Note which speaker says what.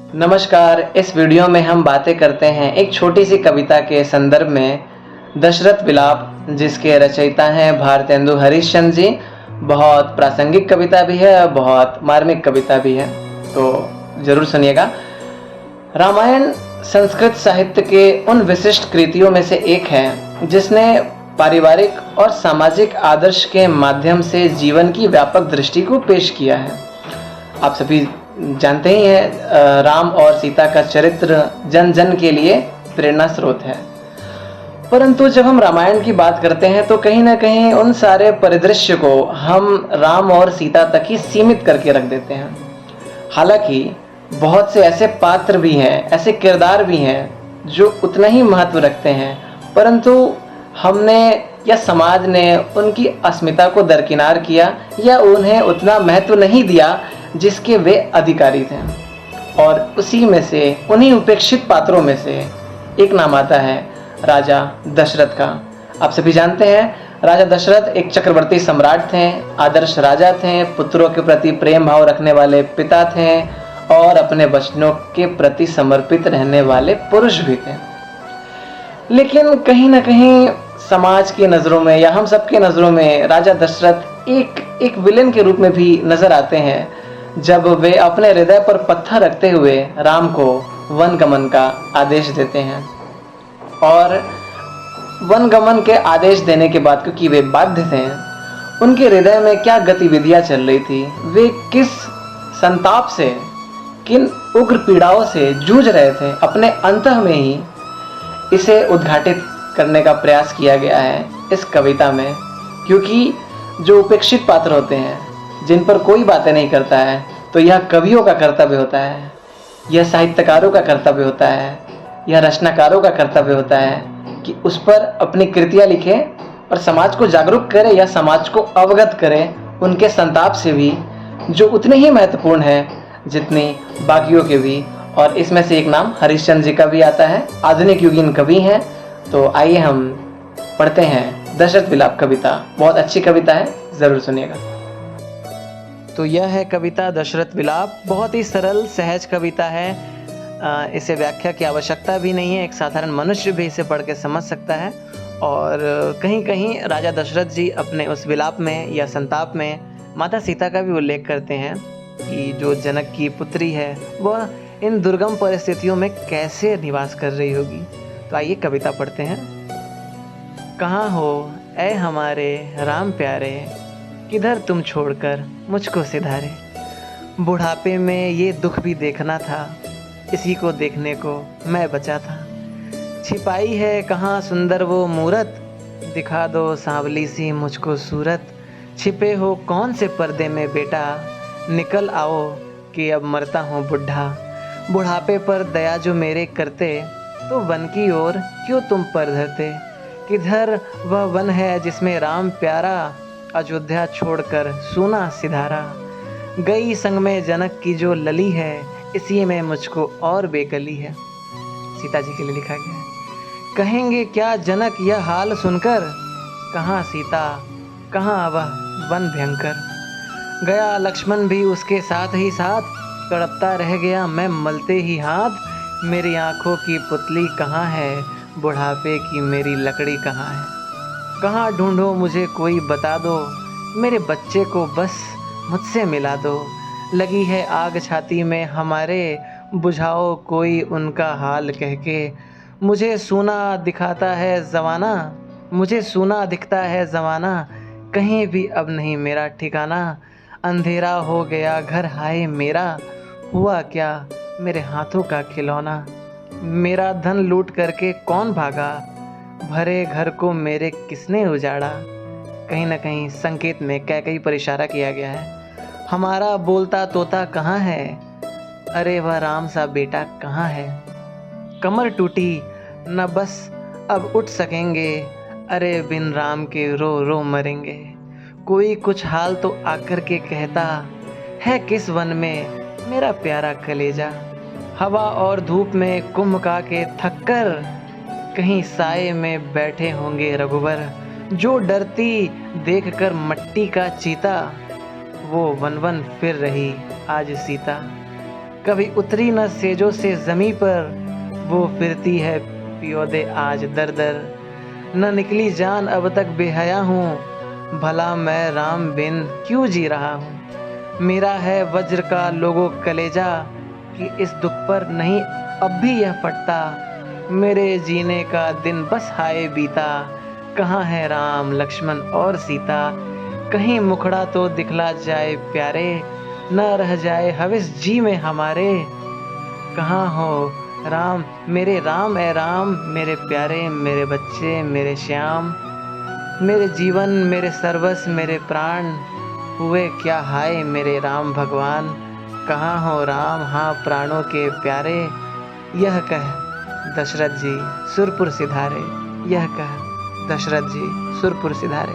Speaker 1: नमस्कार। इस वीडियो में हम बातें करते हैं एक छोटी सी कविता के संदर्भ में दशरथ विलाप, जिसके रचयिता हैं भारतेंदु हरिश्चंद्र जी। बहुत प्रासंगिक कविता भी है और बहुत मार्मिक कविता भी है, तो जरूर सुनिएगा। रामायण संस्कृत साहित्य के उन विशिष्ट कृतियों में से एक है जिसने पारिवारिक और सामाजिक आदर्श के माध्यम से जीवन की व्यापक दृष्टि को पेश किया है। आप सभी जानते ही हैं, राम और सीता का चरित्र जन जन के लिए प्रेरणा स्रोत है। परंतु जब हम रामायण की बात करते हैं तो कहीं ना कहीं उन सारे परिदृश्य को हम राम और सीता तक ही सीमित करके रख देते हैं। हालांकि बहुत से ऐसे पात्र भी हैं, ऐसे किरदार भी हैं जो उतना ही महत्व रखते हैं, परंतु हमने या समाज ने उनकी अस्मिता को दरकिनार किया या उन्हें उतना महत्व नहीं दिया जिसके वे अधिकारी थे। और उसी में से, उन्हीं उपेक्षित पात्रों में से एक नाम आता है राजा दशरथ का। आप सभी जानते हैं, राजा दशरथ एक चक्रवर्ती सम्राट थे, आदर्श राजा थे, पुत्रों के प्रति प्रेम भाव रखने वाले पिता थे और अपने वचनों के प्रति समर्पित रहने वाले पुरुष भी थे। लेकिन कहीं ना कहीं समाज की नज़रों में या हम सबके नज़रों में राजा दशरथ एक विलेन के रूप में भी नजर आते हैं, जब वे अपने हृदय पर पत्थर रखते हुए राम को वन गमन का आदेश देते हैं। और वन गमन के आदेश देने के बाद, क्योंकि वे बाध्य थे, उनके हृदय में क्या गतिविधियां चल रही थी, वे किस संताप से, किन उग्र पीड़ाओं से जूझ रहे थे, अपने अंतः में ही इसे उद्घाटित करने का प्रयास किया गया है इस कविता में। क्योंकि जो उपेक्षित पात्र होते हैं, जिन पर कोई बातें नहीं करता है, तो यह कवियों का कर्तव्य होता है, यह साहित्यकारों का कर्तव्य होता है, यह रचनाकारों का कर्तव्य होता है कि उस पर अपनी कृतियाँ लिखे और समाज को जागरूक करे या समाज को अवगत करे उनके संताप से भी, जो उतने ही महत्वपूर्ण है जितनी बाकियों के भी। और इसमें से एक नाम हरिश्चंद्र जी का भी आता है, आधुनिक युगीन कवि हैं। तो आइए हम पढ़ते हैं दशरथ विलाप कविता। बहुत अच्छी कविता है, ज़रूर सुनिएगा। तो यह है कविता दशरथ विलाप। बहुत ही सरल सहज कविता है, इसे व्याख्या की आवश्यकता भी नहीं है, एक साधारण मनुष्य भी इसे पढ़ के समझ सकता है। और कहीं कहीं राजा दशरथ जी अपने उस विलाप में या संताप में माता सीता का भी उल्लेख करते हैं कि जो जनक की पुत्री है वह इन दुर्गम परिस्थितियों में कैसे निवास कर रही होगी। तो आइए कविता पढ़ते हैं। कहाँ हो ऐ हमारे राम प्यारे, किधर तुम छोड़कर मुझको सिधारे। बुढ़ापे में ये दुख भी देखना था, इसी को देखने को मैं बचा था। छिपाई है कहाँ सुंदर वो मूरत, दिखा दो सांवली सी मुझको सूरत। छिपे हो कौन से पर्दे में बेटा, निकल आओ कि अब मरता हूँ बुढ़ा। बुढ़ापे पर दया जो मेरे करते, तो वन की ओर क्यों तुम पर धरते। किधर वह वन है जिसमें राम प्यारा, अयोध्या छोड़कर सूना सिधारा। गई संग में जनक की जो लली है, इसी में मुझको और बेकली है। सीता जी के लिए लिखा गया है। कहेंगे क्या जनक यह हाल सुनकर, कहाँ सीता कहाँ वह वन भयंकर। गया लक्ष्मण भी उसके साथ ही साथ, तड़पता रह गया मैं मलते ही हाथ। मेरी आंखों की पुतली कहाँ है, बुढ़ापे की मेरी लकड़ी कहाँ है। कहाँ ढूंढो मुझे कोई बता दो, मेरे बच्चे को बस मुझसे मिला दो। लगी है आग छाती में हमारे, बुझाओ कोई उनका हाल कह के। मुझे सूना दिखाता है ज़माना, मुझे सूना दिखता है ज़माना। कहीं भी अब नहीं मेरा ठिकाना, अंधेरा हो गया घर हाय मेरा। हुआ क्या मेरे हाथों का खिलौना, मेरा धन लूट करके कौन भागा। भरे घर को मेरे किसने उजाड़ा। कहीं ना कहीं संकेत में कैकई पर इशारा किया गया है। हमारा बोलता तोता कहाँ है, अरे वह राम सा बेटा कहाँ है। कमर टूटी न बस अब उठ सकेंगे, अरे बिन राम के रो रो मरेंगे। कोई कुछ हाल तो आकर के कहता, है किस वन में मेरा प्यारा कलेजा। हवा और धूप में कुम्भका के थककर, कहीं साए में बैठे होंगे रघुवर। जो डरती देखकर मट्टी का चीता, वो वन वन फिर रही आज सीता। कभी उतरी न सेजों से ज़मीं पर, वो फिरती है पियोदे आज दर दर। न निकली जान अब तक बेहया हूँ, भला मैं राम बिन क्यों जी रहा हूँ। मेरा है वज्र का लोगों कलेजा, कि इस दुख पर नहीं अब भी यह फटता। मेरे जीने का दिन बस हाय बीता, कहाँ है राम लक्ष्मण और सीता। कहीं मुखड़ा तो दिखला जाए प्यारे, न रह जाए हविस जी में हमारे। कहाँ हो राम ए राम, मेरे प्यारे मेरे बच्चे मेरे श्याम। मेरे जीवन मेरे सर्वस्व मेरे प्राण, हुए क्या हाय मेरे राम भगवान। कहाँ हो राम हाँ प्राणों के प्यारे, यह कह दशरथ जी सुरपुर सिधारे। यह कह दशरथ जी सुरपुर सिधारे।